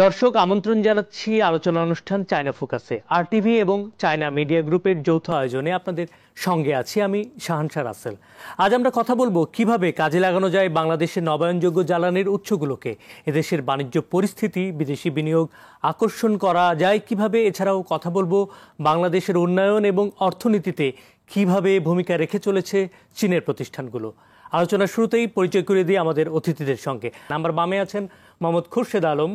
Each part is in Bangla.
দর্শক আমন্ত্রণ জানাচ্ছি আলোচনা অনুষ্ঠান চায়না ফোকাসে। আরটিভি এবং চায়না মিডিয়া গ্রুপের যৌথ আয়োজনে আপনাদের সঙ্গে আছি আমি শাহানশা রাসেল। আজ আমরা কথা বলবো কিভাবে কাজে লাগানো যায় বাংলাদেশের নবায়নযোগ্য জ্বালানির উৎসগুলোকে, এদেশের বাণিজ্য পরিস্থিতি, বিদেশি বিনিয়োগ আকর্ষণ করা যায় কিভাবে। এছাড়াও কথা বলবো বাংলাদেশের উন্নয়ন এবং অর্থনীতিতে কিভাবে ভূমিকা রেখে চলেছে চীনের প্রতিষ্ঠানগুলো। আলোচনার শুরুতেই পরিচয় করে দিই আমাদের অতিথিদের সঙ্গে। নাম্বার বামে আছেন Mohammad Khurshed Alam,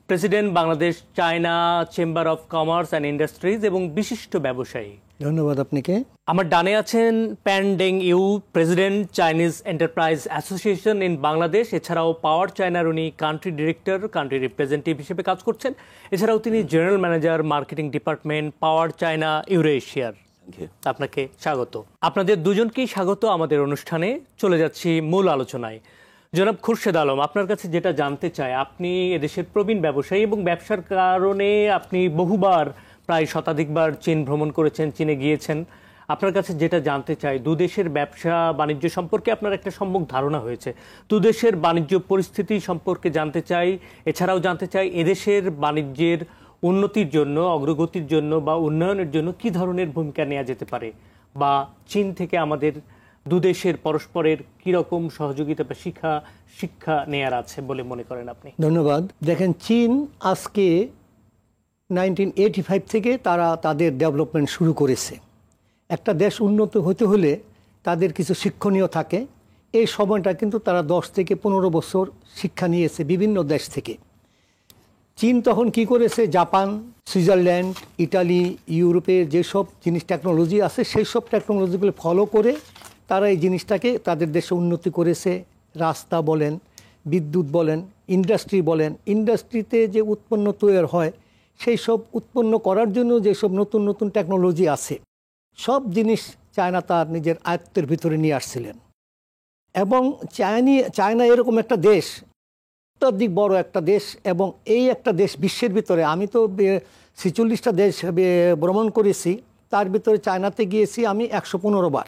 president Bangladesh China Chamber of Commerce and Industries এবং বিশিষ্ট ব্যবসায়ী। ধন্যবাদ আপনাকে। আমার ডানে আছেন Pan Deng Yu, president Chinese Enterprise Association in Bangladesh. এছাড়াও পাওয়ার চায়নার উনি কান্ট্রি ডিরেক্টর, কান্ট্রি রিপ্রেজেন্টেটিভ হিসেবে কাজ করছেন। এছাড়াও তিনি জেনারেল ম্যানেজার মার্কেটিং ডিপার্টমেন্ট পাওয়ার চায়না ইউরেশিয়ার। আপনাকে স্বাগত। আপনাদের দুজনকেই স্বাগত আমাদের অনুষ্ঠানে। চলে যাচ্ছি মূল আলোচনায়। জনাব খুরশেদ আলম, আপনার কাছে যেটা জানতে চাই, আপনি এদেশের প্রবীণ ব্যবসায়ী এবং ব্যবসার কারণে আপনি বহুবার, প্রায় শতাধিকবার চীন ভ্রমণ করেছেন, চীনে গিয়েছেন। আপনার কাছে যেটা জানতে চাই, দুদেশের ব্যবসা বাণিজ্য সম্পর্কে আপনার একটা সম্যক ধারণা হয়েছে, দুদেশের বাণিজ্য পরিস্থিতি সম্পর্কে জানতে চাই। এছাড়াও জানতে চাই এদেশের বাণিজ্যের উন্নতির জন্য, অগ্রগতির জন্য বা উন্নয়নের জন্য কি ধরনের ভূমিকা নেওয়া যেতে পারে, বা চীন থেকে আমাদের দুদেশের পরস্পরের কিরকম সহযোগিতা বা শিক্ষা নেয়ার আছে বলে মনে করেন আপনি? ধন্যবাদ। দেখেন, চীন আজকে 1985 থেকে তারা তাদের ডেভেলপমেন্ট শুরু করেছে। একটা দেশ উন্নত হতে হলে তাদের কিছু শিক্ষণীয় থাকে। এই সময়টা কিন্তু তারা 10 থেকে 15 বছর শিক্ষা নিয়েছে বিভিন্ন দেশ থেকে। চীন তখন কি করেছে, জাপান, সুইজারল্যান্ড, ইটালি, ইউরোপে যেসব জিনিস টেকনোলজি আছে সেই সব টেকনোলজিগুলো ফলো করে তারা এই জিনিসটাকে তাদের দেশে উন্নতি করেছে। রাস্তা বলেন, বিদ্যুৎ বলেন, ইন্ডাস্ট্রি বলেন, ইন্ডাস্ট্রিতে যে উৎপন্ন তৈরি হয় সেই সব উৎপন্ন করার জন্য যেসব নতুন নতুন টেকনোলজি আছে সব জিনিস চায়না তার নিজের আয়ত্তের ভিতরে নিয়ে আসছিলেন। এবং চায়না এরকম একটা দেশ, অত্যাধিক বড় একটা দেশ, এবং এই একটা দেশ বিশ্বের ভিতরে, আমি তো 46টা দেশ ভ্রমণ করেছি, তার ভিতরে চায়নাতে গিয়েছি আমি 115 বার।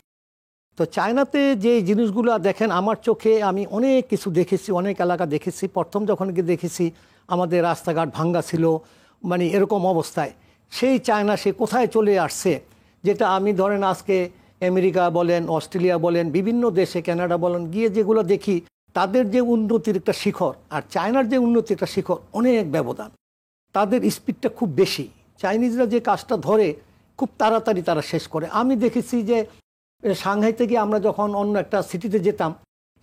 তো চায়নাতে যে জিনিসগুলো দেখেন, আমার চোখে আমি অনেক কিছু দেখেছি, অনেক এলাকা দেখেছি। প্রথম যখন গিয়ে দেখেছি আমাদের রাস্তাঘাট ভাঙ্গা ছিল, মানে এরকম অবস্থায়। সেই চায়না সে কোথায় চলে আসছে, যেটা আমি ধরেন আজকে আমেরিকা বলেন, অস্ট্রেলিয়া বলেন, বিভিন্ন দেশে, কানাডা বলেন, গিয়ে যেগুলো দেখি তাদের যে উন্নতির একটা শিখর আর চায়নার যে উন্নতির একটা শিখর, অনেক ব্যবধান। তাদের স্পিডটা খুব বেশি। চাইনিজরা যে কাজটা ধরে খুব তাড়াতাড়ি তারা শেষ করে। আমি দেখেছি যে সাংহাই থেকে আমরা যখন অন্য একটা সিটিতে যেতাম,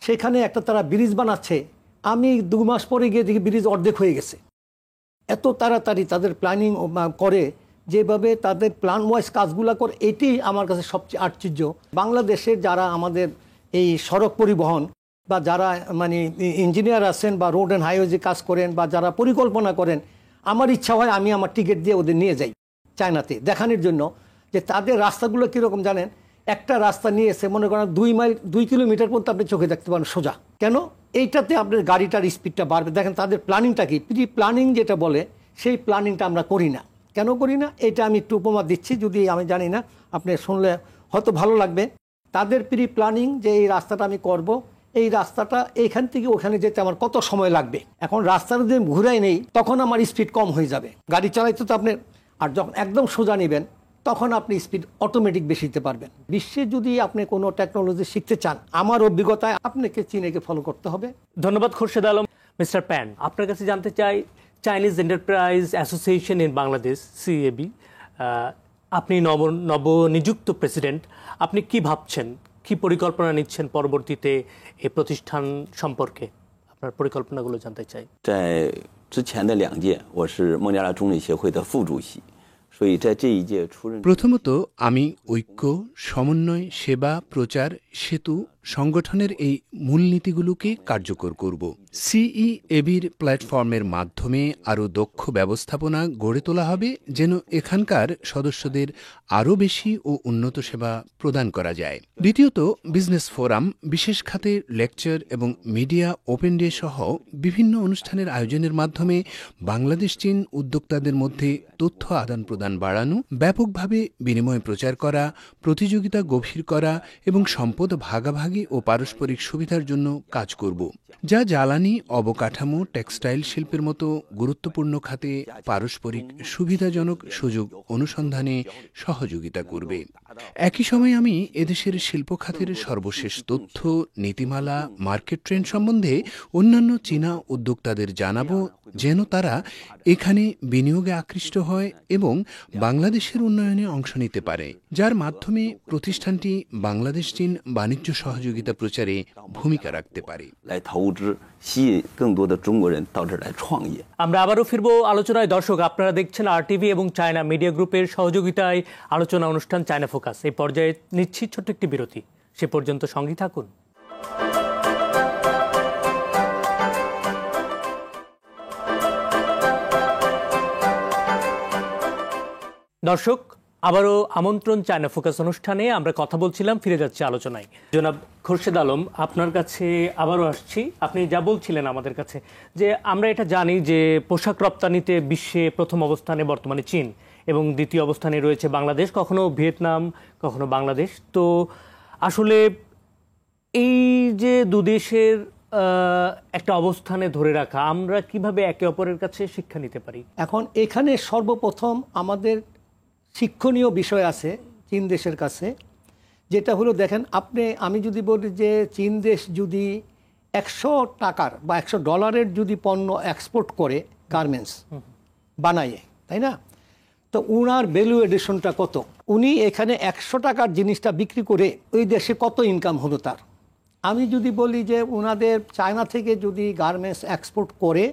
সেখানে একটা তারা ব্রিজ বানাচ্ছে, আমি 2 মাস পরে গিয়ে দেখি ব্রিজ অর্ধেক হয়ে গেছে। এত তাড়াতাড়ি তাদের প্ল্যানিং করে, যেভাবে তাদের প্ল্যান ওয়াইজ কাজগুলো করে, এটি আমার কাছে সবচেয়ে আশ্চর্য। বাংলাদেশের যারা আমাদের এই সড়ক পরিবহন বা যারা মানে ইঞ্জিনিয়ার আছেন বা রোড অ্যান্ড হাইওয়ে কাজ করেন বা যারা পরিকল্পনা করেন, আমার ইচ্ছা হয় আমি আমার টিকিট দিয়ে ওদের নিয়ে যাই চায়নাতে দেখানোর জন্য যে তাদের রাস্তাগুলো কীরকম। জানেন, একটা রাস্তা নিয়েছে মনে করেন 2 কিলোমিটার পর্যন্ত আপনি চোখে দেখতে পারেন সোজা। কেন? এইটাতে আপনার গাড়িটার স্পিডটা বাড়বে। দেখেন তাদের প্ল্যানিংটা কি, প্রি প্ল্যানিং যেটা বলে, সেই প্ল্যানিংটা আমরা করি না। কেন করি না, এটা আমি একটু উপমা দিচ্ছি, যদি আমি জানি না, আপনি শুনলে হয়তো ভালো লাগবে। তাদের প্রি প্ল্যানিং যে এই রাস্তাটা আমি করব, এই রাস্তাটা এইখান থেকে ওখানে যেতে আমার কত সময় লাগবে। এখন রাস্তাটা যদি ঘুরাই নেই তখন আমার স্পিড কম হয়ে যাবে, গাড়ি চালাইতে তো আপনি। আর যখন একদম সোজা নেবেন তখন আপনি স্পিড অটোমেটিক বেশি দিতে পারবেন। বিশ্বে যদি আপনি কোনো টেকনোলজি শিখতে চান, আমার অভিজ্ঞতায় আপনাকে চীনকে ফলো করতে হবে। ধন্যবাদ খুরশেদ আলম। মিস্টার প্যান, আপনার কাছে জানতে চাই, Chinese Enterprise Association in Bangladesh, CAB, আপনি নবনিযুক্ত প্রেসিডেন্ট, আপনি কি ভাবছেন, কি পরিকল্পনা নিচ্ছেন পরবর্তীতে এই প্রতিষ্ঠান সম্পর্কে? আপনার পরিকল্পনাগুলো জানতে চাই। 在之前的2届，我是孟加拉中理协会的副主席，所以在这一届出任。 প্রথমত আমি ঐক্য, সমন্বয়, সেবা, প্রচার, সেতু সংগঠনের এই মূলনীতিগুলোকে কার্যকর করব। সিইএবির প্ল্যাটফর্মের মাধ্যমে আরও দক্ষ ব্যবস্থাপনা গড়ে তোলা হবে, যেন এখানকার সদস্যদের আরও বেশি ও উন্নত সেবা প্রদান করা যায়। দ্বিতীয়ত, বিজনেস ফোরাম, বিশেষ খাতের লেকচার এবং মিডিয়া ওপেন ডে সহ বিভিন্ন অনুষ্ঠানের আয়োজনের মাধ্যমে বাংলাদেশ চীন উদ্যোক্তাদের মধ্যে তথ্য আদান প্রদান বাড়ানো, ব্যাপকভাবে বিনিময় প্রচার করা, প্রতিযোগিতা গভীর করা এবং সম্পদ ভাগাভাগি ভাগাভাগি ও পারস্পরিক সুবিধার জন্য কাজ করব, যা জ্বালানি, অবকাঠামো, টেক্সটাইল শিল্পের মতো গুরুত্বপূর্ণ খাতে পারস্পরিক সুবিধাজনক সুযোগ অনুসন্ধানে সহযোগিতা করবে। একই সময়ে আমি এদেশের শিল্প খাতের সর্বশেষ তথ্য, নীতিমালা, মার্কেট ট্রেন্ড সম্বন্ধে অন্যান্য চীনা উদ্যোক্তাদের জানাবো, যেন তারা এখানে বিনিয়োগে আকৃষ্ট হয় এবং বাংলাদেশের উন্নয়নে অংশ নিতে পারে, যার মাধ্যমে প্রতিষ্ঠানটি বাংলাদেশ চীন বাণিজ্য সহযোগিতা প্রচারে ভূমিকা রাখতে পারে। আমরা আবারও ফিরবো আলোচনায়। দর্শক, আপনারা দেখছেন RTV এবং চায়না মিডিয়া গ্রুপের সহযোগিতায় আলোচনা অনুষ্ঠান চায়না ফোকাস। এই পর্যায়ে নিচ্ছি ছোট্ট একটি বিরতি, সে পর্যন্ত সঙ্গী থাকুন। দর্শক, আবারও আমন্ত্রণ চায়না ফোকাস অনুষ্ঠানে। আমরা কথা বলছিলাম, ফিরে যাচ্ছি আলোচনায়। জনাব খোরশেদ আলম, আপনার কাছে আবারও আসছি। আপনি যা বলছিলেন আমাদের কাছে, যে আমরা এটা জানি যে পোশাক রপ্তানিতে বিশ্বে প্রথম অবস্থানে বর্তমানে চীন এবং দ্বিতীয় অবস্থানে রয়েছে বাংলাদেশ, কখনো ভিয়েতনাম, কখনো বাংলাদেশ। তো আসলে এই যে দুদেশের একটা অবস্থানে ধরে রাখা, আমরা কিভাবে একে অপরের কাছে শিক্ষা নিতে পারি? এখন এখানে সর্বপ্রথম আমাদের শিক্ষণীয় বিষয় আছে চীন দেশের কাছে, যেটা হলো দেখেন আমি যদি বলি যে চীন দেশ যদি 100 টাকার বা $100 যদি পণ্য এক্সপোর্ট করে, গার্মেন্টস বানায়, তাই না, তো উনার ভ্যালু এডিশনটা কত? উনি এখানে 100 টাকার জিনিসটা বিক্রি করে ওই দেশে কত ইনকাম হলো তার? আমি যদি বলি যে ওনাদের চায়না থেকে যদি গার্মেন্টস এক্সপোর্ট করে,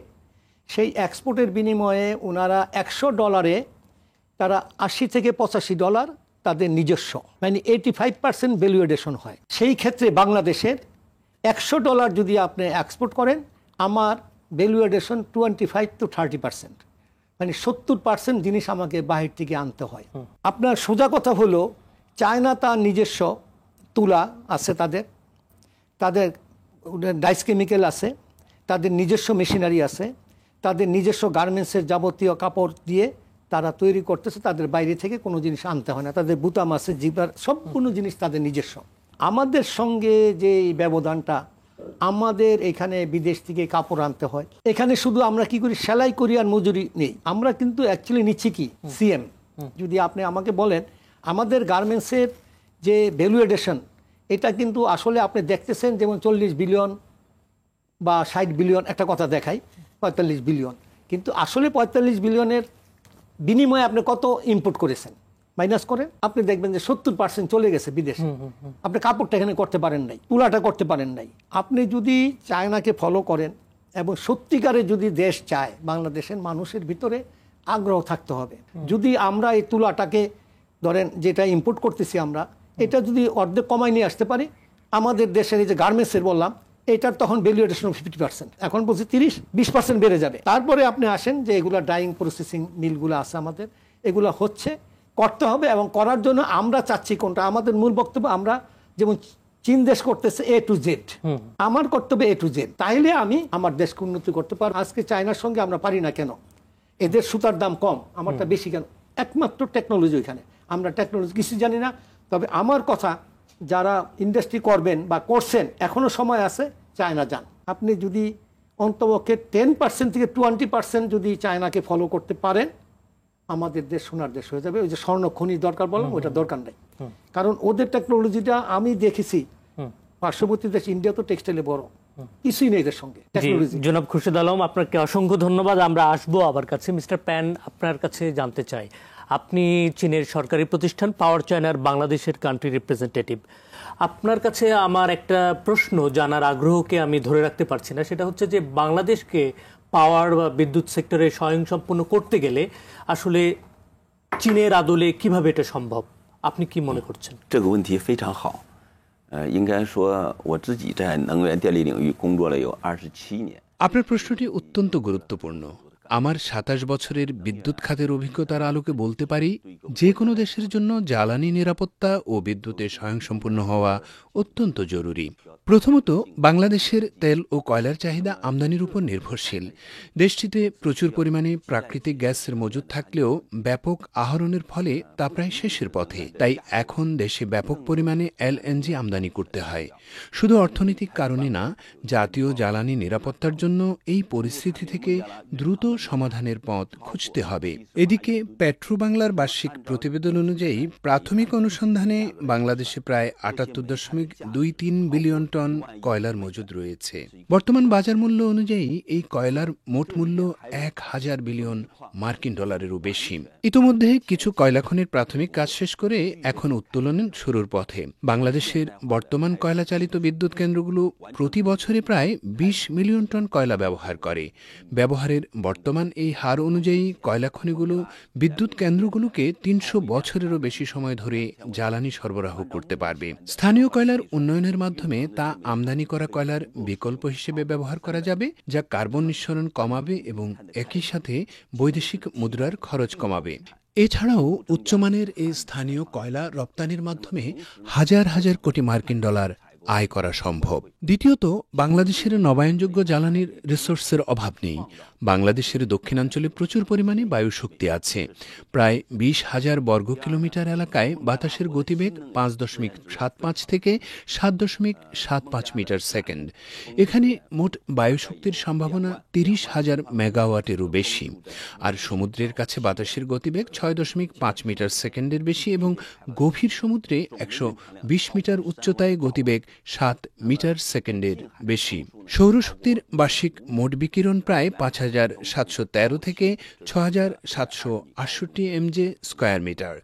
সেই এক্সপোর্টের বিনিময়ে ওনারা $100 তারা $80 থেকে $85 তাদের নিজস্ব, মানে 85% ভ্যালু এডিশন হয়। সেই ক্ষেত্রে বাংলাদেশের $100 যদি আপনি এক্সপোর্ট করেন, আমার ভ্যালু এডিশন 25 to 30%, মানে 70% জিনিস আমাকে বাহির থেকে আনতে হয়। আপনার সোজা কথা হলো, চায়না তার নিজস্ব তুলা আছে, তাদের ডাইস কেমিক্যাল আছে, তাদের নিজস্ব মেশিনারি আছে, তাদের নিজস্ব গার্মেন্টসের যাবতীয় কাপড় দিয়ে তারা তৈরি করতেছে, তাদের বাইরে থেকে কোনো জিনিস আনতে হয় না। তাদের বুতাম আছে, জিপার, সম্পূর্ণ জিনিস তাদের নিজস্ব। আমাদের সঙ্গে যে ব্যবধানটা, আমাদের এখানে বিদেশ থেকে কাপড় আনতে হয়, এখানে শুধু আমরা কি করি, সেলাই করি আর মজুরি নেই। আমরা কিন্তু অ্যাকচুয়ালি নিচ্ছি কি, সিএম। যদি আপনি আমাকে বলেন আমাদের গার্মেন্টসের যে ভ্যালু এডিশন, এটা কিন্তু আসলে আপনি দেখতেছেন যেমন 40 বিলিয়ন বা 60 বিলিয়ন, একটা কথা দেখাই 45 বিলিয়ন, কিন্তু আসলে 45 বিলিয়নের বিনিময়ে আপনি কত ইম্পোর্ট করেছেন, মাইনাস করেন, আপনি দেখবেন যে 70% চলে গেছে বিদেশে। আপনি কাপড়টা এখানে করতে পারেন নাই, তুলাটা করতে পারেন নাই। আপনি যদি চায়নাকে ফলো করেন এবং সত্যিকারে যদি দেশ চায়, বাংলাদেশের মানুষের ভিতরে আগ্রহ থাকতে হবে। যদি আমরা এই তুলাটাকে ধরেন যেটা ইম্পোর্ট করতেছি আমরা, এটা যদি অর্ধেক কমায় নিয়ে আসতে পারি, আমাদের দেশের এই যে গার্মেন্টসের বললাম, এটার তখন ভ্যালু এডিশন 50%, এখন বলছি 30-20% বেড়ে যাবে। তারপরে আপনি আসেন যে এগুলো ডাইং প্রসেসিং মিলগুলো আছে আমাদের, এগুলো হচ্ছে, করতে হবে। এবং করার জন্য আমরা চাচ্ছি কোনটা, আমাদের মূল বক্তব্য, আমরা যেমন চীন দেশ করতেছে A to Z, আমার কর্তব্য A to Z, তাইলে আমি আমার দেশকে উন্নতি করতে পারবো। আজকে চায়নার সঙ্গে আমরা পারি না কেন? এদের সুতার দাম কম, আমারটা বেশি কেন? একমাত্র টেকনোলজি। ওইখানে আমরা টেকনোলজি কিছু জানি না। তবে আমার কথা, যারা ইন্ডাস্ট্রি করবেন বা করছেন, এখনো সময় আছে, চায়না যান। আপনি যদি অন্তপক্ষে 10% থেকে 20% যদি চায়নাকে ফলো করতে পারেন, আমাদের দেশ সোনার দেশ হয়ে যাবে। ওই যে স্বর্ণ খনি দরকার বললাম, ওইটা দরকার নেই। কারণ ওদের টেকনোলজিটা আমি দেখেছি, পার্শ্ববর্তী দেশ ইন্ডিয়া তো টেক্সটাইলে বড়, কিছুই নেই এদের সঙ্গে টেকনোলজি। জনাব খুরশেদ আলম, আপনাকে অসংখ্য ধন্যবাদ। আমরা আসবো আবার কাছে। মিস্টার প্যান, আপনার কাছে জানতে চাই, আপনি চীনের সরকারি প্রতিষ্ঠান পাওয়ার চায়নার বাংলাদেশের কান্ট্রি রিপ্রেজেন্টেটিভ। আপনার কাছে আমার একটা প্রশ্ন, জানার আগ্রহকে আমি ধরে রাখতে পারছি না, সেটা হচ্ছে যে বাংলাদেশকে পাওয়ার বা বিদ্যুৎ সেক্টরে স্বয়ংসম্পূর্ণ করতে গেলে আসলে চীনের আদলে কিভাবে এটা সম্ভব? আপনি কি মনে করছেন? 这个问题非常好。应该说我自己在能源电力领域工作了有27年。 আপনার প্রশ্নটি অত্যন্ত গুরুত্বপূর্ণ। আমার ২৭ বছরের বিদ্যুৎ খাতের অভিজ্ঞতার আলোকে বলতে পারি, যে কোনো দেশের জন্য জ্বালানি নিরাপত্তা ও বিদ্যুতে স্বয়ংসম্পূর্ণ হওয়া অত্যন্ত জরুরি। প্রথমত, বাংলাদেশের তেল ও কয়লার চাহিদা আমদানির উপর নির্ভরশীল। দেশটিতে প্রচুর পরিমাণে প্রাকৃতিক গ্যাসের মজুদ থাকলেও ব্যাপক আহরণের ফলে তা প্রায় শেষের পথে। তাই এখন দেশে ব্যাপক পরিমাণে এলএনজি আমদানি করতে হয়। শুধু অর্থনৈতিক কারণে না, জাতীয় জ্বালানি নিরাপত্তার জন্য এই পরিস্থিতি থেকে দ্রুত সমাধানের পথ খুঁজতে হবে। এদিকে পেট্রোবাংলার বার্ষিক প্রতিবেদন অনুযায়ী প্রাথমিক অনুসন্ধানে বাংলাদেশে প্রায় ৭৮.23 বিলিয়ন টন কয়লার মজুদ রয়েছে। বর্তমান বাজার মূল্য অনুযায়ী এই কয়লার মোট মূল্য ১,০০০ বিলিয়ন মার্কিন ডলারেরও বেশি। ইতোমধ্যে কিছু কয়লা খনির প্রাথমিক কাজ শেষ করে এখন উত্তোলন শুরুর পথে। বাংলাদেশের বর্তমান কয়লা চালিত বিদ্যুৎ কেন্দ্রগুলো প্রতি বছরে প্রায় ২০ মিলিয়ন টন কয়লা ব্যবহার করে। ব্যবহারের বর্তমান এই হার অনুযায়ী কয়লা খনিগুলো বিদ্যুৎ কেন্দ্রগুলোকে ৩০০ বছরেরও বেশি সময় ধরে জ্বালানি সরবরাহ করতে পারবে। স্থানীয় কয়লার উন্নয়নের মাধ্যমে তা আমদানি করা কয়লার বিকল্প হিসেবে ব্যবহার করা যাবে, যা কার্বন নিঃসরণ কমাবে এবং একই সাথে বৈদেশিক মুদ্রার খরচ কমাবে। এছাড়াও উচ্চমানের এই স্থানীয় কয়লা রপ্তানির মাধ্যমে হাজার হাজার কোটি মার্কিন ডলার আয় করা সম্ভব। দ্বিতীয়ত, বাংলাদেশের নবায়নযোগ্য জ্বালানির রিসোর্সের অভাব নেই। বাংলাদেশের দক্ষিণাঞ্চলে প্রচুর পরিমাণে বায়ুশক্তি আছে। প্রায় ২০,০০০ বর্গ কিলোমিটার এলাকায় বাতাসের গতিবেগ ৫.৭৫ থেকে ৭.৭৫ মিটার সেকেন্ড। এখানে মোট বায়ুশক্তির সম্ভাবনা ৩০,০০০ মেগাওয়াটেরও বেশি। আর সমুদ্রের কাছে বাতাসের গতিবেগ ৬.৫ মিটার সেকেন্ডের বেশি এবং গভীর সমুদ্রে ১২০ মিটার উচ্চতায় গতিবেগ ৭ মিটার সেকেন্ডের বেশি। সৌরশক্তির বার্ষিক মোট বিকিরণ প্রায় ৫,৭১৩ থেকে ৬,৭৬৮ এমজে স্কয়ার মিটার,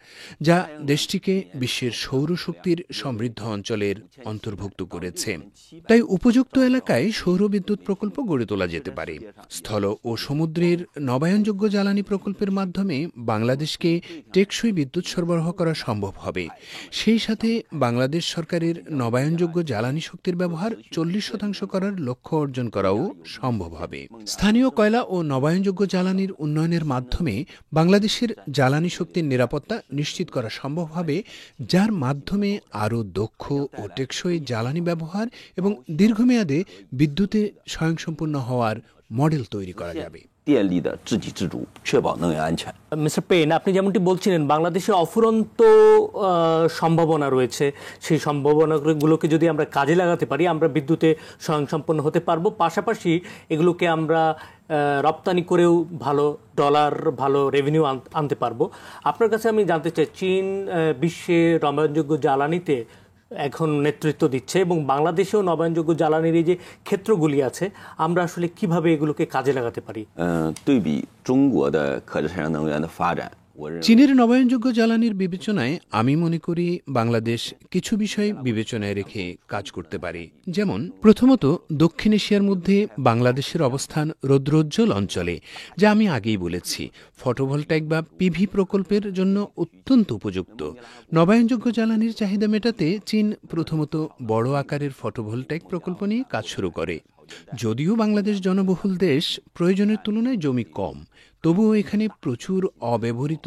যা দেশটিকে বিশ্বের সৌরশক্তির সমৃদ্ধ অঞ্চলের অন্তর্ভুক্ত করেছে। তাই উপযুক্ত এলাকায় সৌর বিদ্যুৎ প্রকল্প গড়ে তোলা যেতে পারে। স্থল ও সমুদ্রের নবায়নযোগ্য জ্বালানি প্রকল্পের মাধ্যমে বাংলাদেশকে টেকসই বিদ্যুৎ সরবরাহ করা সম্ভব হবে। সেই সাথে বাংলাদেশ সরকারের নবায়নযোগ্য জ্বালানি শক্তির ব্যবহার ৪০% করার লক্ষ্য অর্জন করাও সম্ভব হবে। স্থানীয় কয়লা ও নবায়নযোগ্য জ্বালানির উন্নয়নের মাধ্যমে বাংলাদেশের জ্বালানি শক্তির নিরাপত্তা নিশ্চিত করা সম্ভব হবে, যার মাধ্যমে আরও দক্ষ ও টেকসই জ্বালানি ব্যবহার এবং দীর্ঘমেয়াদে বিদ্যুতে স্বয়ংসম্পূর্ণ হওয়ার মডেল তৈরি করা যাবে। মিস্টার পেন, আপনি যেমনটি বলছিলেন বাংলাদেশে অফুরন্ত সম্ভাবনা রয়েছে। সেই সম্ভাবনাগুলোকে যদি আমরা কাজে লাগাতে পারি, আমরা বিদ্যুতে স্বয়ংসম্পন্ন হতে পারবো। পাশাপাশি এগুলোকে আমরা রপ্তানি করেও ভালো ডলার, ভালো রেভিনিউ আনতে পারবো। আপনার কাছে আমি জানতে চাই, চীন বিশ্বে নবায়নযোগ্য জ্বালানিতে এখন নেতৃত্ব দিচ্ছে এবং বাংলাদেশেও নবায়নযোগ্য জ্বালানির এই যে ক্ষেত্রগুলি আছে, আমরা আসলে কিভাবে এগুলোকে কাজে লাগাতে পারি? চীনের নবায়নযোগ্য জ্বালানির বিবেচনায় আমি মনে করি বাংলাদেশ কিছু বিষয় বিবেচনায় রেখে কাজ করতে পারে। যেমন, প্রথমত, দক্ষিণ এশিয়ার মধ্যে বাংলাদেশের অবস্থান রৌদ্রোজ্জ্বল অঞ্চলে, যা আমি আগেই বলেছি, ফটোভোলটাইক বা পিভি প্রকল্পের জন্য অত্যন্ত উপযুক্ত। নবায়নযোগ্য জ্বালানির চাহিদা মেটাতে চীন প্রথমত বড় আকারের ফটোভোলটাইক প্রকল্প নিয়ে কাজ শুরু করে। যদিও বাংলাদেশ জনবহুল দেশ, প্রয়োজনের তুলনায় জমি কম, তবুও এখানে প্রচুর অব্যবহৃত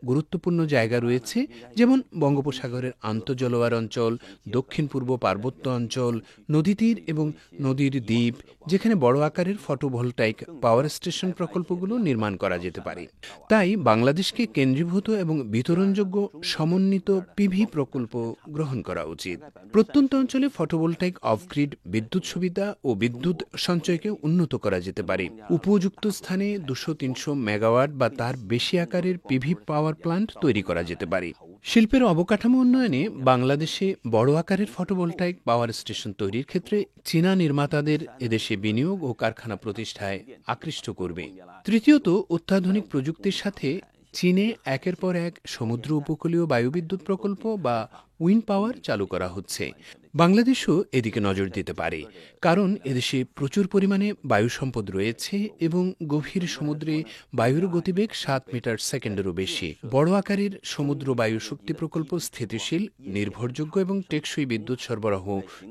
গুরুত্বপূর্ণ জায়গা রয়েছে, যেমন বঙ্গোপসাগরের আন্তঃজলোয়ার অঞ্চল, দক্ষিণ পূর্ব পার্বত্য অঞ্চল, নদীতীর এবং নদীর দ্বীপ, যেখানে বড় আকারের ফটোভোলটাইক পাওয়ার স্টেশন প্রকল্পগুলো নির্মাণ করা যেতে পারে। তাই বাংলাদেশকে কেন্দ্রীভূত এবং বিতরণযোগ্য সমন্বিত পিভি প্রকল্প গ্রহণ করা উচিত। প্রত্যন্ত অঞ্চলে ফটোভোলটাইক অফগ্রিড বিদ্যুৎ সুবিধা ও বিদ্যুৎ সঞ্চয়কে উন্নত করা যেতে পারে। উপযুক্ত স্থানে ২০০-৩০০ মেগাওয়াট বা তার বেশি আকারের পিভি পাওয়ার প্ল্যান্ট তৈরি করা যেতে পারে। শিল্পের অবকাঠামো উন্নয়নে বাংলাদেশে বড় আকারের ফটোভোলটাইক পাওয়ার স্টেশন তৈরির ক্ষেত্রে চীনা নির্মাতাদের এদেশে বিনিয়োগ ও কারখানা প্রতিষ্ঠায় আকৃষ্ট করবে। তৃতীয়ত, অত্যাধুনিক প্রযুক্তির সাথে চীনে একের পর এক সমুদ্র উপকূলীয় বায়ুবিদ্যুৎ প্রকল্প বা উইন্ড পাওয়ার চালু করা হচ্ছে। বাংলাদেশও এদিকে নজর দিতে পারে, কারণ এদেশে প্রচুর পরিমাণে বায়ু সম্পদ রয়েছে এবং গভীর সমুদ্রে বায়ুর গতিবেগ 7 মিটার সেকেন্ডেরও বেশি। বড় আকারের সমুদ্র বায়ু শক্তি প্রকল্প স্থিতিশীল, নির্ভরযোগ্য এবং টেকসই বিদ্যুৎ সরবরাহ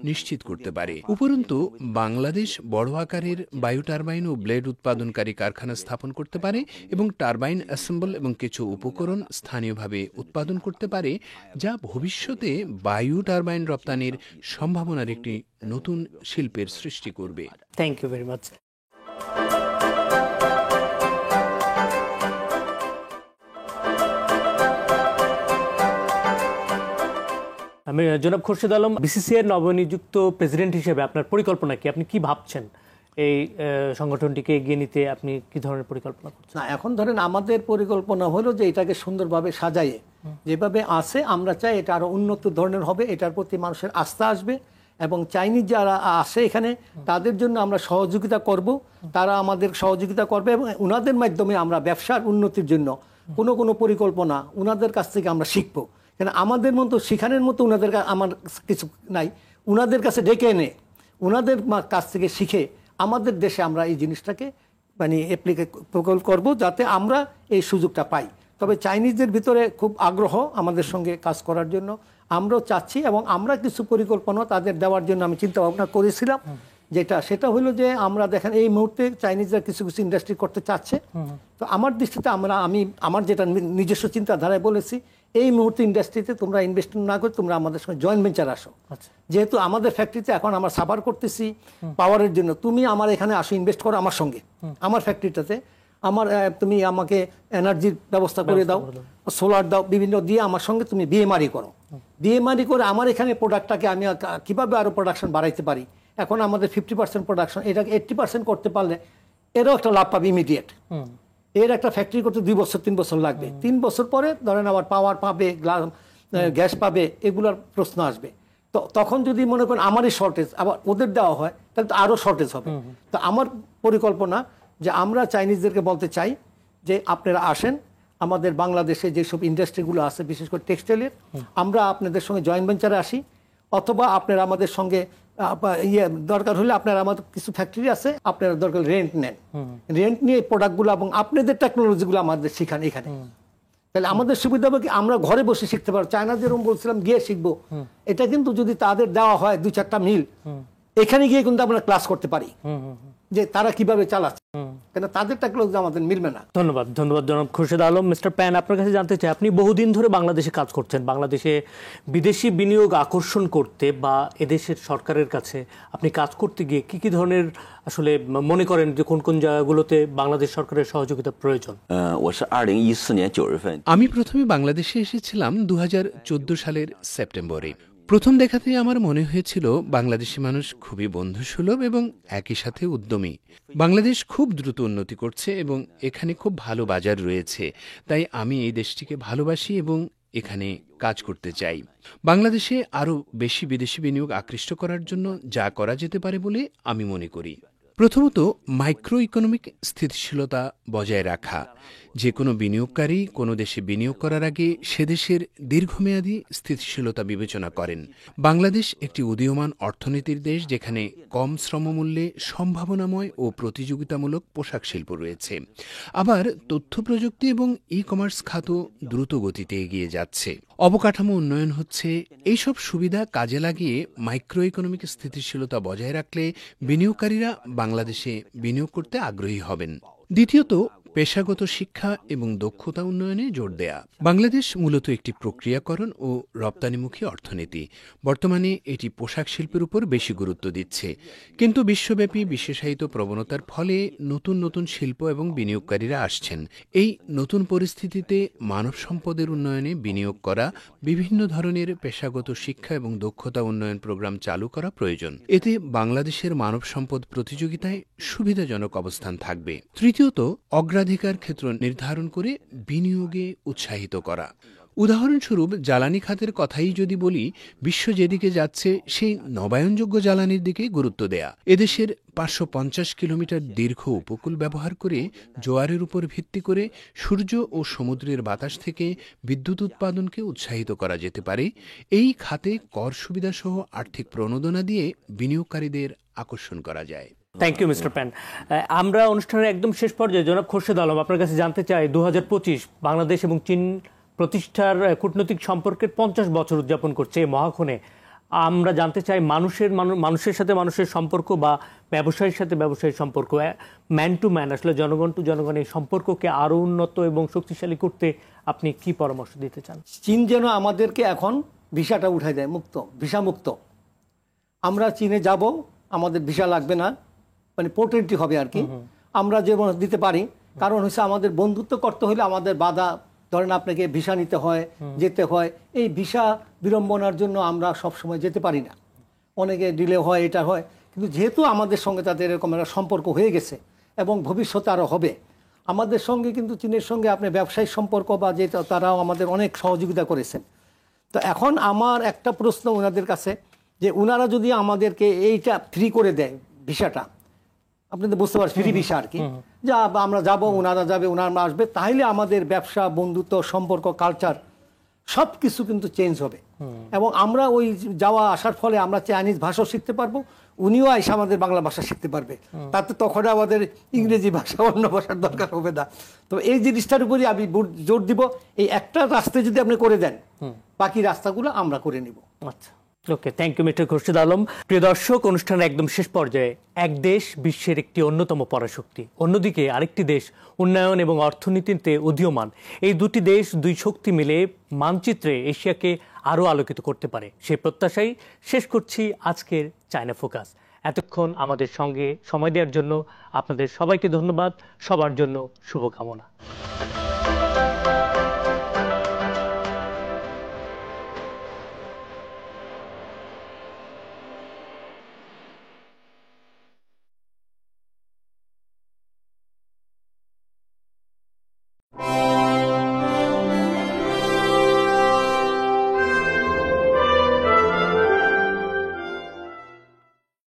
নিশ্চিত করতে পারে। উপরন্তু বাংলাদেশ বড় আকারের বায়ু টারবাইন ও ব্লেড উৎপাদনকারী কারখানা স্থাপন করতে পারে এবং টারবাইন অ্যাসেম্বল এবং কিছু উপকরণ স্থানীয়ভাবে উৎপাদন করতে পারে, যা ভবিষ্যতে বায়ু টারবাইন রপ্তানির সম্ভাবনার একটি নতুন শিল্পের সৃষ্টি করবে। Thank you very much. আমি জনাব খোরশেদ আলম, বিসিসিআই নবনিযুক্ত প্রেসিডেন্ট হিসেবে আপনার পরিকল্পনা কি? আপনি কি ভাবছেন এই সংগঠনটিকে এগিয়ে নিতে? আপনি কি ধরনের পরিকল্পনা করছেন? না, এখন ধরেন আমাদের পরিকল্পনা হলো যে এটাকে সুন্দরভাবে সাজাইয়ে যেভাবে আছে আমরা চাই এটা আরো উন্নত ধরনের হবে, এটার প্রতি মানুষের আস্থা আসবে এবং চাইনিজ যারা আসে এখানে তাদের জন্য আমরা সহযোগিতা করব, তারা আমাদের সহযোগিতা করবে এবং ওনাদের মাধ্যমে আমরা ব্যবসার উন্নতির জন্য কোনো পরিকল্পনা ওনাদের কাছ থেকে আমরা শিখবো। কেন আমাদের মতো শিখানোর মতো ওনাদের আমার কিছু নাই, ওনাদের কাছে ডেকে এনে ওনাদের কাছ থেকে শিখে আমাদের দেশে আমরা এই জিনিসটাকে মানে প্রকল্প করব যাতে আমরা এই সুযোগটা পাই। তবে চাইনিজদের ভিতরে খুব আগ্রহ আমাদের সঙ্গে কাজ করার জন্য, আমরাও চাচ্ছি এবং আমরা কিছু পরিকল্পনা তাদের দেওয়ার জন্য আমি চিন্তা ভাবনা করেছিলাম। সেটা হলো যে আমরা দেখেন এই মুহূর্তে চাইনিজরা কিছু ইন্ডাস্ট্রি করতে চাচ্ছে, তো আমার দৃষ্টিতে আমি আমার যেটা নিজস্ব চিন্তাধারায় বলেছি এই মুহূর্তে ইন্ডাস্ট্রিতে তোমরা ইনভেস্ট না করে তোমরা আমাদের সঙ্গে জয়েন্ট ভেঞ্চার আসো। যেহেতু আমাদের ফ্যাক্টরিতে এখন আমরা সাফার করতেছি পাওয়ারের জন্য, তুমি আমার এখানে আসো, ইনভেস্ট করো আমার সঙ্গে, আমার ফ্যাক্টরিটাতে তুমি আমাকে এনার্জির ব্যবস্থা করে দাও, সোলার দাও, বিভিন্ন দিয়ে আমার সঙ্গে তুমি বিএমআরই করো। বিএমআরই করে আমার এখানে প্রোডাক্টটাকে আমি কিভাবে আরো প্রোডাকশন বাড়াইতে পারি। এখন আমাদের 50% প্রোডাকশন, এটাকে 80% করতে পারলে এরও একটা লাভ পাবে ইমিডিয়েট। এর একটা ফ্যাক্টরি করতে 2 বছর 3 বছর লাগবে, 3 বছর পরে ধরেন আবার পাওয়ার পাবে, গ্যাস পাবে, এগুলোর প্রশ্ন আসবে। তো তখন যদি মনে করেন আমারই শর্টেজ আবার ওদের দেওয়া হয় তাহলে তো আরো শর্টেজ হবে। তো আমার পরিকল্পনা যে আমরা চাইনিজদেরকে বলতে চাই যে আপনারা আসেন আমাদের বাংলাদেশে যেসব ইন্ডাস্ট্রিগুলো আছে বিশেষ করে টেক্সটাইলের, আমরা আপনাদের সঙ্গে জয়েন্ট ভেঞ্চারে আসি, অথবা আপনারা আমাদের সঙ্গে দরকার হলে আপনারা আমাদের কিছু ফ্যাক্টরি আছে আপনারা দরকার রেন্ট নেন, রেন্ট নিয়ে প্রোডাক্টগুলো এবং আপনাদের টেকনোলজিগুলো আমাদের শিখান এখানে। তাহলে আমাদের সুবিধা হবে কি আমরা ঘরে বসে শিখতে পারবো। চায়না যেরকম বলছিলাম গিয়ে শিখবো, এটা কিন্তু যদি তাদের দেওয়া হয় 2-4টা মিল, এখানে গিয়ে কিন্তু আমরা ক্লাস করতে পারি যে তারা কিভাবে চালাচ্ছে, কেন তাদের টেকনোলজি আমাদের মিলবে না। ধন্যবাদ জনাব খোরশেদ আলম। মিস্টার প্যান, আপনার কাছে জানতে চাই, আপনি বহুদিন ধরে বাংলাদেশে কাজ করছেন, বাংলাদেশে বিদেশি বিনিয়োগ আকর্ষণ করতে বা এদেশের সরকারের কাছে আপনি কাজ করতে গিয়ে কি কি ধরনের আসলে মনে করেন যে কোন কোন জায়গাগুলোতে বাংলাদেশ সরকারের সহযোগিতা প্রয়োজন? আমি প্রথমে বাংলাদেশে এসেছিলাম 2014 সালের সেপ্টেম্বরে। প্রথম দেখাতেই আমার মনে হয়েছিল বাংলাদেশি মানুষ খুবই বন্ধুসুলভ এবং একই সাথে উদ্যমী। বাংলাদেশ খুব দ্রুত উন্নতি করছে এবং এখানে খুব ভালো বাজার রয়েছে, তাই আমি এই দেশটিকে ভালোবাসি এবং এখানে কাজ করতে চাই। বাংলাদেশে আরও বেশি বিদেশি বিনিয়োগ আকৃষ্ট করার জন্য যা করা যেতে পারে বলে আমি মনে করি। প্রথমত, মাইক্রো ইকোনমিক স্থিতিশীলতা বজায় রাখা। যে কোনো বিনিয়োগকারী কোনো দেশে বিনিয়োগ করার আগে সে দেশের দীর্ঘমেয়াদী স্থিতিশীলতা বিবেচনা করেন। বাংলাদেশ একটি উদীয়মান অর্থনীতির দেশ, যেখানে কম শ্রমমূল্যে সম্ভাবনাময় ও প্রতিযোগিতামূলক পোশাক শিল্প রয়েছে। আবার তথ্য প্রযুক্তি এবং ই কমার্স খাতও দ্রুত গতিতে এগিয়ে যাচ্ছে। অবকাঠামো উন্নয়ন হচ্ছে। এইসব সুবিধা কাজে লাগিয়ে মাইক্রো ইকোনমিক স্থিতিশীলতা বজায় রাখলে বিনিয়োগকারীরা বাংলাদেশে বিনিয়োগ করতে আগ্রহী হবেন। দ্বিতীয়ত, পেশাগত শিক্ষা এবং দক্ষতা উন্নয়নে জোর দেয়া। বাংলাদেশ মূলত একটি প্রক্রিয়াকরণ ও রপ্তানিমুখী অর্থনীতি। বর্তমানে এটি পোশাক শিল্পের উপর বেশি গুরুত্ব দিচ্ছে, কিন্তু বিশ্বব্যাপী বিশেষায়িত প্রবণতার ফলে নতুন নতুন শিল্প এবং বিনিয়োগকারীরা আসছেন। এই নতুন পরিস্থিতিতে মানব সম্পদের উন্নয়নে বিনিয়োগ করা, বিভিন্ন ধরনের পেশাগত শিক্ষা এবং দক্ষতা উন্নয়ন প্রোগ্রাম চালু করা প্রয়োজন। এতে বাংলাদেশের মানব সম্পদ প্রতিযোগিতায় সুবিধাজনক অবস্থান থাকবে। তৃতীয়ত, অগ্রাধিকার ক্ষেত্র নির্ধারণ করে বিনিয়োগে উৎসাহিত করা। উদাহরণস্বরূপ জ্বালানি খাতের কথাই যদি বলি, বিশ্ব যেদিকে যাচ্ছে সেই নবায়নযোগ্য জ্বালানির দিকে গুরুত্ব দেয়া। এদেশের 550 কিলোমিটার দীর্ঘ উপকূল ব্যবহার করে জোয়ারের উপর ভিত্তি করে সূর্য ও সমুদ্রের বাতাস থেকে বিদ্যুৎ উৎপাদনকে উৎসাহিত করা যেতে পারে। এই খাতে কর সুবিধাসহ আর্থিক প্রণোদনা দিয়ে বিনিয়োগকারীদের আকর্ষণ করা যায়। Thank you mister Pan. আমরা অনুষ্ঠানের একদম শেষ পর্যায়ে জনাব খোরশেদ আলম, আপনার কাছে জানতে চাই 2025 বাংলাদেশ এবং চীন প্রতিষ্ঠার কূটনৈতিক সম্পর্কের 50 বছর উদযাপন করছে এই মহাক্ষণে। আমরা জানতে চাই মানুষের সাথে মানুষের সম্পর্ক বা ব্যবসায়ীর সাথে ব্যবসায়ীর সম্পর্ক, ম্যান টু ম্যান, আসলে জনগণ টু জনগণ, এই সম্পর্ককে আরও উন্নত এবং শক্তিশালী করতে আপনি কি পরামর্শ দিতে চান? চীন যেন আমাদেরকে এখন ভিসাটা উঠাই দেয়, ভিসা মুক্ত। আমরা চীনে যাব, আমাদের ভিসা লাগবে না, মানে পোর্টেন্টি হবে আর কি, আমরা যেমন দিতে পারি। কারণ হচ্ছে আমাদের বন্ধুত্ব করতে হলে আমাদের বাধা, ধরেন আপনাকে ভিসা নিতে হয়, যেতে হয়, এই ভিসা বিড়ম্বনার জন্য আমরা সবসময় যেতে পারি না, অনেকে ডিলে হয়, এটা হয়। কিন্তু যেহেতু আমাদের সঙ্গে তাদের এরকম একটা সম্পর্ক হয়ে গেছে এবং ভবিষ্যতে আরও হবে, আমাদের সঙ্গে কিন্তু চীনের সঙ্গে আপনি ব্যবসায়িক সম্পর্ক বা যে তারাও আমাদের অনেক সহযোগিতা করেছেন। তো এখন আমার একটা প্রশ্ন ওনাদের কাছে, যে ওনারা যদি আমাদেরকে এইটা ফ্রি করে দেয় ভিসাটা, আপনি তো বুঝতে পারছেন ফ্রি ভিসা আর কি, যা আমরা যাব, ওনারা যাবে, ওনারা আসবে, তাহলে আমাদের ব্যবসা, বন্ধুত্ব, সম্পর্ক, কালচার সব কিছু কিন্তু চেঞ্জ হবে। এবং আমরা ওই যাওয়া আসার ফলে আমরা চাইনিজ ভাষাও শিখতে পারবো, উনিও এসে আমাদের বাংলা ভাষা শিখতে পারবে, তাতে তখন আমাদের ইংরেজি ভাষা, অন্য ভাষার দরকার হবে না। তো এই জিনিসটার উপরই আমি জোর দিব, এই একটা রাস্তা যদি আপনি করে দেন, বাকি রাস্তাগুলো আমরা করে নিব। আচ্ছা, okay, thank you mister Khorshed Alam. প্রিয় দর্শক, অনুষ্ঠানের একদম শেষ পর্যায়ে, এক দেশ বিশ্বের একটি অন্যতম পরাশক্তি, অন্যদিকে আরেকটি দেশ উন্নয়ন এবং অর্থনীতিতে উদীয়মান। এই দুটি দেশ, দুই শক্তি মিলে মানচিত্রে এশিয়াকে আরও আলোকিত করতে পারে, সেই প্রত্যাশাই শেষ করছি আজকের চায়না ফোকাস। এতক্ষণ আমাদের সঙ্গে সময় দেওয়ার জন্য আপনাদের সবাইকে ধন্যবাদ, সবার জন্য শুভকামনা।